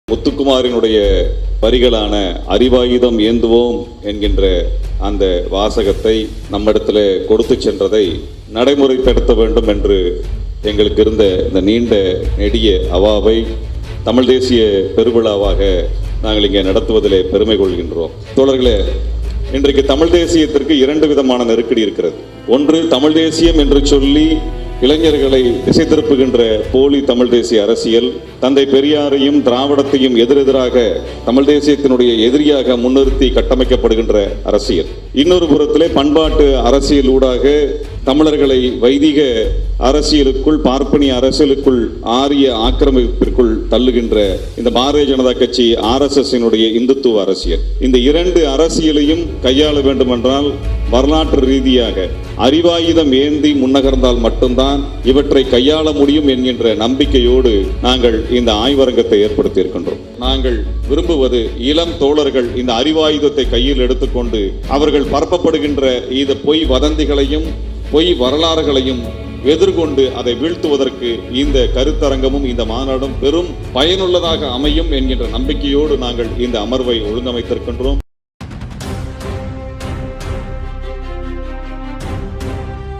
முத்துக்குமாரினுடைய வரிகளான அறிவாயுதம் ஏந்துவோம் என்கின்ற அந்த வாசகத்தை நம்மிடத்தில் கொடுத்து சென்றதை நடைமுறைப்படுத்த வேண்டும் என்று எங்களுக்கு இருந்த இந்த நீண்ட நெடிய அவாவை தமிழ் தேசிய பெருவிழாவாக நாங்கள் இங்கே நடத்துவதிலே பெருமை கொள்கின்றோம். தோழர்களே, இன்றைக்கு தமிழ் தேசியத்திற்கு இரண்டு விதமான நெருக்கடி இருக்கிறது. ஒன்று, தமிழ் தேசியம் என்று சொல்லி இளைஞர்களை திசை திருப்புகின்ற போலி தமிழ் தேசிய அரசியல், தந்தை பெரியாரையும் திராவிடத்தையும் எதிரெதிராக தமிழ் தேசியத்தினுடைய எதிரியாக முன்னிறுத்தி கட்டமைக்கப்படுகின்ற அரசியல். இன்னொரு புறத்திலே பண்பாட்டு அரசியல் ஊடாக தமிழர்களை வைதிக அரசியலுக்குள், பார்ப்பனிய அரசியலுக்குள், ஆரிய ஆக்கிரமிப்பிற்குள் தள்ளுகின்ற இந்த பாரதிய ஜனதா கட்சி RSS இந்துத்துவ அரசியல். இந்த இரண்டு அரசியலையும் கையாள வேண்டும் என்றால் வரலாற்று ரீதியாக அறிவாயுதம் ஏந்தி முன்னகர்ந்தால் மட்டும்தான் இவற்றை கையாள முடியும் என்கின்ற நம்பிக்கையோடு நாங்கள் இந்த ஆய்வரங்கத்தை ஏற்படுத்தி இருக்கின்றோம். நாங்கள் விரும்புவது இளம் தோழர்கள் இந்த அறிவாயுதத்தை கையில் எடுத்துக்கொண்டு அவர்கள் பரப்பப்படுகின்ற இந்த பொய் வதந்திகளையும் பொய் வரலாறுகளையும் எதிர்கொண்டு அதை வீழ்த்துவதற்கு இந்த கருத்தரங்கமும் இந்த மாநாடும் பெரும் பயனுள்ளதாக அமையும் என்கின்ற நம்பிக்கையோடு நாங்கள் இந்த அமர்வை ஒழுங்கமைத்திருக்கின்றோம்.